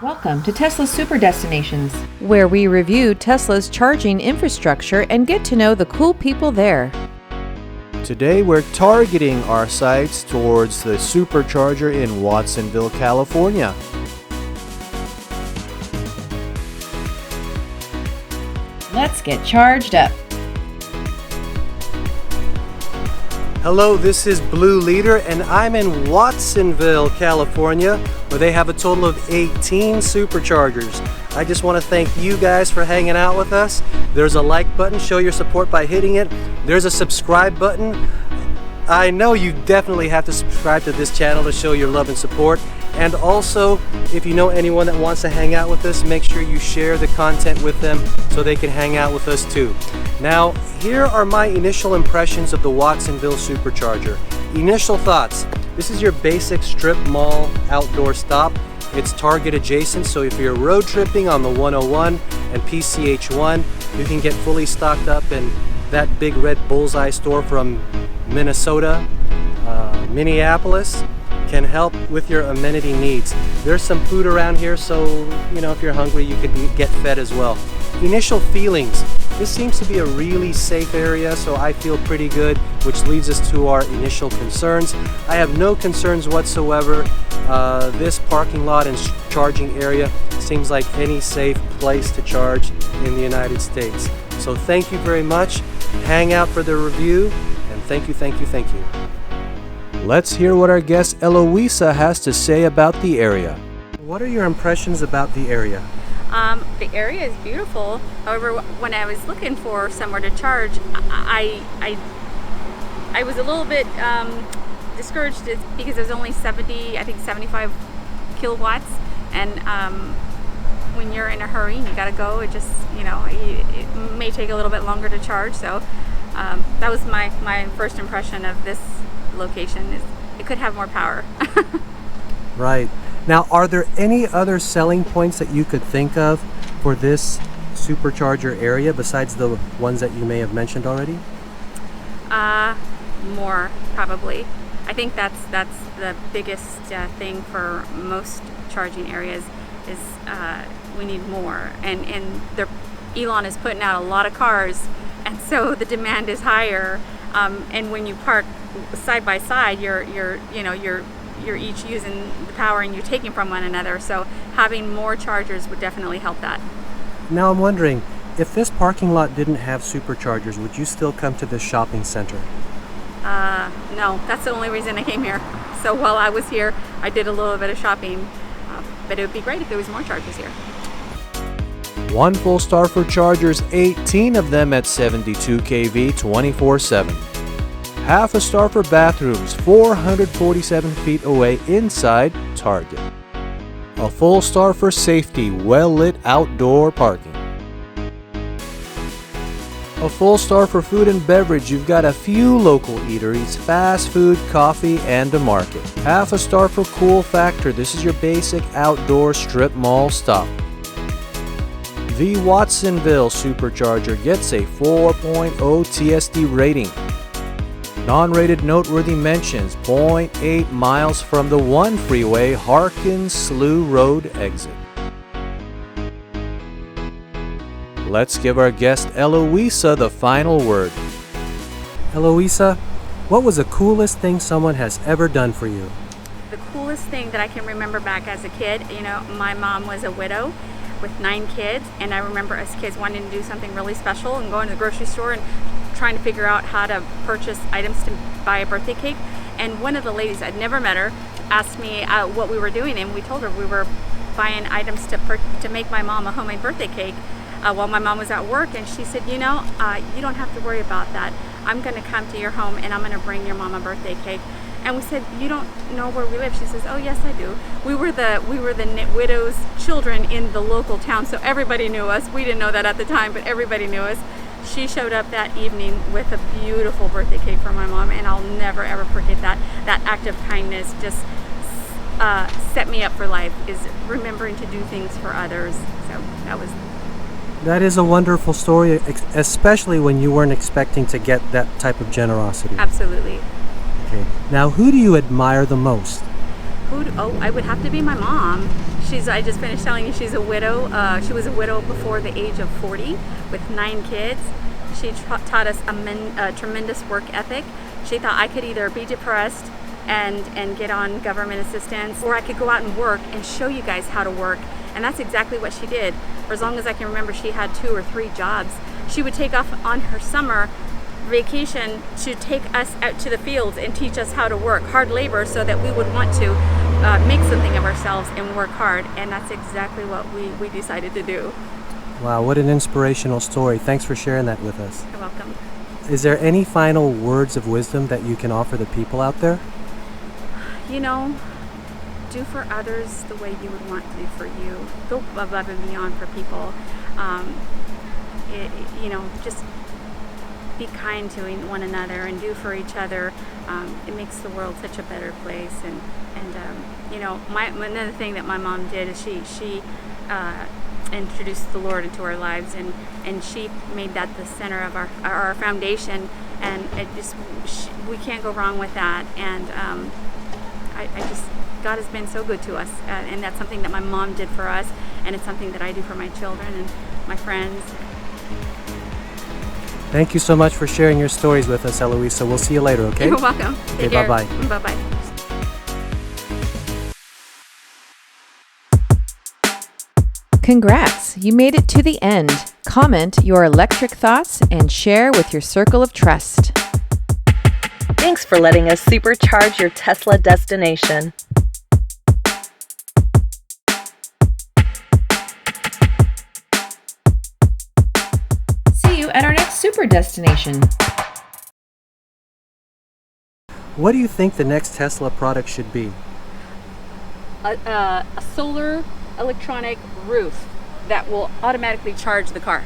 Welcome to Tesla's Super Destinations, where we review Tesla's charging infrastructure and get to know the cool people there. Today we're targeting our sights towards the Supercharger in Watsonville, California. Let's get charged up. Hello, this is Blue Leader and I'm in Watsonville, California, where they have a total of 18 Superchargers. I just want to thank you guys for hanging out with us. There's a like button, show your support by hitting it. There's a subscribe button. I know you definitely have to subscribe to this channel to show your love and support. And also, if you know anyone that wants to hang out with us, make sure you share the content with them so they can hang out with us too. Now, here are my initial impressions of the Watsonville Supercharger. Initial thoughts. This is your basic strip mall outdoor stop. It's Target adjacent, so if you're road tripping on the 101 and PCH1, you can get fully stocked up in that big red bullseye store from Minnesota, Minneapolis. Can help with your amenity needs. There's some food around here, so if you're hungry you could get fed as well. Initial feelings. This seems to be a really safe area, so I feel pretty good, which leads us to our initial concerns. I have no concerns whatsoever. This parking lot and charging area seems like any safe place to charge in the United States. So thank you very much. Hang out for the review, and thank you. Let's hear what our guest Eloisa has to say about the area. What are your impressions about the area? The area is beautiful. However, when I was looking for somewhere to charge, I was a little bit discouraged because there's only 75 kilowatts, and when you're in a hurry and you gotta go, it just it may take a little bit longer to charge. So that was my first impression of this location. Is it could have more power. Right. Now, are there any other selling points that you could think of for this Supercharger area besides the ones that you may have mentioned already? More probably. I think that's the biggest thing for most charging areas is we need more, and Elon is putting out a lot of cars, and so the demand is higher. And when you park side by side, you're each using the power and you're taking from one another. So having more chargers would definitely help that. Now I'm wondering, if this parking lot didn't have Superchargers, would you still come to this shopping center? No, that's the only reason I came here. So while I was here, I did a little bit of shopping, but it would be great if there was more chargers here. 1 full star for chargers, 18 of them at 72 kV 24/7. Half a star for bathrooms, 447 feet away inside Target. A full star for safety, well-lit outdoor parking. A full star for food and beverage, you've got a few local eateries, fast food, coffee, and a market. Half a star for cool factor, this is your basic outdoor strip mall stop. The Watsonville Supercharger gets a 4.0 TSD rating. Non-rated noteworthy mentions, 0.8 miles from the 1 freeway, Harkins Slough Road exit. Let's give our guest Eloisa the final word. Eloisa, what was the coolest thing someone has ever done for you? The coolest thing that I can remember back as a kid, my mom was a widow with 9 kids, and I remember us kids wanting to do something really special and going to the grocery store and trying to figure out how to purchase items to buy a birthday cake. And one of the ladies, I'd never met her, asked me what we were doing, and we told her we were buying items to make my mom a homemade birthday cake while my mom was at work. And she said, you don't have to worry about that. I'm going to come to your home and I'm going to bring your mom a birthday cake. And we said, you don't know where we live? She says, oh yes I do. We were the widow's children in the local town, so everybody knew us. We didn't know that at the time, but everybody knew us. She showed up that evening with a beautiful birthday cake for my mom, and I'll never ever forget that. That act of kindness just set me up for life, is remembering to do things for others. So that was That is a wonderful story, especially when you weren't expecting to get that type of generosity. Absolutely. Okay. Now, who do you admire the most? I would have to be my mom. I just finished telling you she's a widow. She was a widow before the age of 40 with 9 kids. She taught us a tremendous work ethic. She thought I could either be depressed and get on government assistance, or I could go out and work and show you guys how to work. And that's exactly what she did. For as long as I can remember, she had 2 or 3 jobs. She would take off on her summer vacation to take us out to the fields and teach us how to work hard labor, so that we would want to make something of ourselves and work hard. And that's exactly what we decided to do. Wow, what an inspirational story. Thanks for sharing that with us. You're welcome. Is there any final words of wisdom that you can offer the people out there? You know, do for others the way you would want to do for you. Go above and beyond for people. Just be kind to one another and do for each other. It makes the world such a better place. And another thing that my mom did is she introduced the Lord into our lives, and she made that the center of our foundation. And we can't go wrong with that. And God has been so good to us, and that's something that my mom did for us, and it's something that I do for my children and my friends. Thank you so much for sharing your stories with us, Eloisa. We'll see you later, okay? You're welcome. Okay, bye-bye. Bye-bye. Congrats! You made it to the end. Comment your electric thoughts and share with your circle of trust. Thanks for letting us supercharge your Tesla destination. See you at our next super destination. What do you think the next Tesla product should be? A solar electronic roof that will automatically charge the car.